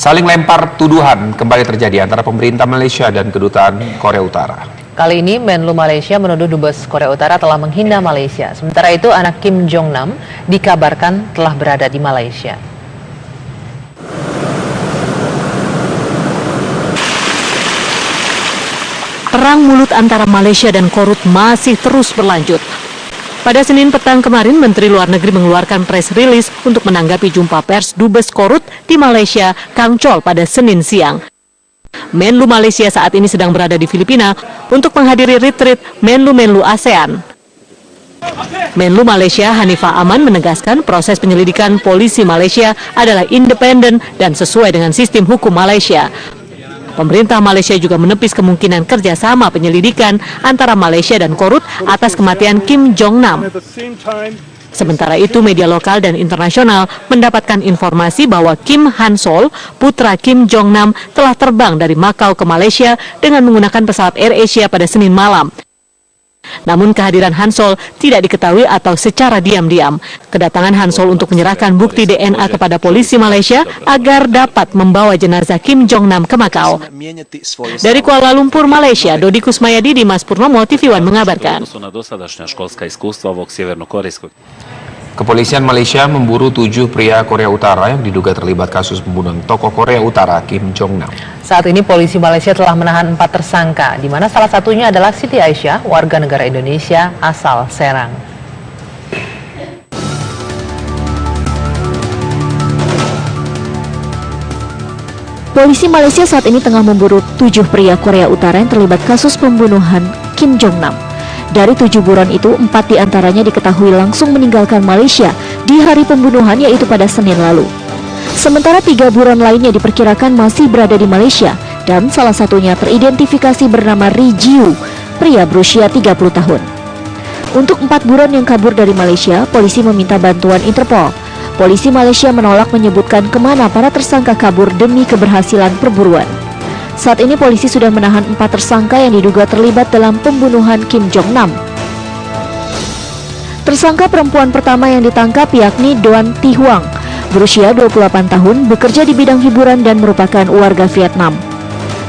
Saling lempar tuduhan kembali terjadi antara pemerintah Malaysia dan kedutaan Korea Utara. Kali ini Menlu Malaysia menuduh Dubes Korea Utara telah menghina Malaysia. Sementara itu anak Kim Jong Nam dikabarkan telah berada di Malaysia. Perang mulut antara Malaysia dan Korut masih terus berlanjut. Pada Senin petang kemarin, Menteri Luar Negeri mengeluarkan press release untuk menanggapi jumpa pers Dubes Korut di Malaysia, Kang Chol, pada Senin siang. Menlu Malaysia saat ini sedang berada di Filipina untuk menghadiri retreat Menlu-Menlu ASEAN. Menlu Malaysia Hanifah Aman menegaskan proses penyelidikan polisi Malaysia adalah independen dan sesuai dengan sistem hukum Malaysia. Pemerintah Malaysia juga menepis kemungkinan kerjasama penyelidikan antara Malaysia dan Korut atas kematian Kim Jong Nam. Sementara itu, media lokal dan internasional mendapatkan informasi bahwa Kim Han Sol, putra Kim Jong Nam, telah terbang dari Macau ke Malaysia dengan menggunakan pesawat AirAsia pada Senin malam. Namun kehadiran Han Sol tidak diketahui atau secara diam-diam. Kedatangan Han Sol untuk menyerahkan bukti DNA kepada polisi Malaysia agar dapat membawa jenazah Kim Jong Nam ke Macau. Dari Kuala Lumpur, Malaysia, Dodi Kusmayadi, Dimas Purnomo, TV One mengabarkan. Kepolisian Malaysia memburu 7 pria Korea Utara yang diduga terlibat kasus pembunuhan tokoh Korea Utara Kim Jong Nam. Saat ini polisi Malaysia telah menahan 4 tersangka, di mana salah satunya adalah Siti Aisyah, warga negara Indonesia asal Serang. Polisi Malaysia saat ini tengah memburu 7 pria Korea Utara yang terlibat kasus pembunuhan Kim Jong Nam. Dari 7 buron itu, 4 diantaranya diketahui langsung meninggalkan Malaysia di hari pembunuhan, yaitu pada Senin lalu. Sementara 3 buron lainnya diperkirakan masih berada di Malaysia dan salah satunya teridentifikasi bernama Ri Jiu, pria berusia 30 tahun. Untuk 4 buron yang kabur dari Malaysia, polisi meminta bantuan Interpol. Polisi Malaysia menolak menyebutkan kemana para tersangka kabur demi keberhasilan perburuan. Saat ini polisi sudah menahan 4 tersangka yang diduga terlibat dalam pembunuhan Kim Jong Nam. Tersangka perempuan pertama yang ditangkap yakni Doan Thi Huang, berusia 28 tahun, bekerja di bidang hiburan dan merupakan warga Vietnam.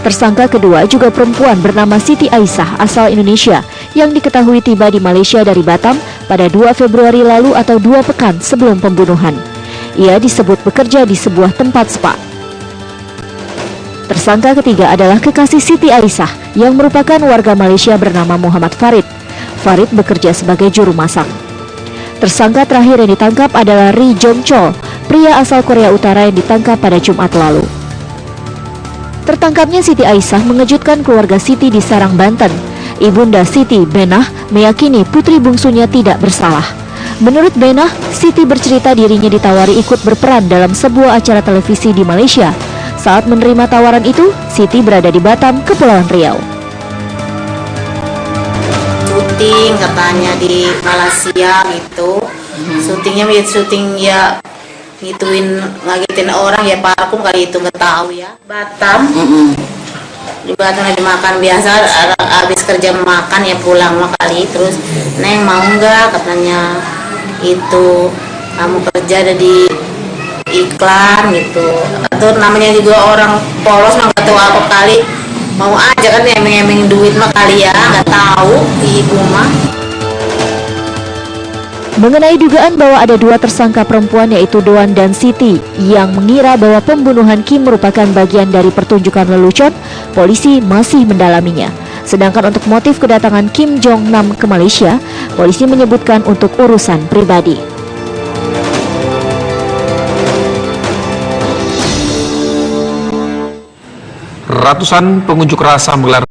Tersangka kedua juga perempuan bernama Siti Aisyah asal Indonesia yang diketahui tiba di Malaysia dari Batam pada 2 Februari lalu atau 2 pekan sebelum pembunuhan. Ia disebut bekerja di sebuah tempat spa. Tersangka ketiga adalah kekasih Siti Aisyah yang merupakan warga Malaysia bernama Muhammad Farid. Farid bekerja sebagai juru masak. Tersangka terakhir yang ditangkap adalah Ri Jong Chol, pria asal Korea Utara yang ditangkap pada Jumat lalu. Tertangkapnya Siti Aisyah mengejutkan keluarga Siti di Serang, Banten. Ibunda Siti, Benah, meyakini putri bungsunya tidak bersalah. Menurut Benah, Siti bercerita dirinya ditawari ikut berperan dalam sebuah acara televisi di Malaysia. Saat menerima tawaran itu, Siti berada di Batam, Kepulauan Riau. Syuting katanya di Malaysia gitu. Syutingnya ya ngituin, ngagetin orang ya, parfum kali itu, nggak tahu ya. Batam. Di Batam dimakan biasa, habis kerja makan ya pulang kali. Terus Neng mau nggak katanya itu kamu kerja ada di iklan gitu, atau namanya juga orang polos mah nggak tahu apa kali, mau aja kan emeng-emeng duit mah kali ya, nggak tahu ibu mah. Mengenai dugaan bahwa ada 2 tersangka perempuan yaitu Doan dan Siti yang mengira bahwa pembunuhan Kim merupakan bagian dari pertunjukan lelucon, polisi masih mendalaminya. Sedangkan untuk motif kedatangan Kim Jong Nam ke Malaysia, polisi menyebutkan untuk urusan pribadi. Ratusan pengunjuk rasa menggelar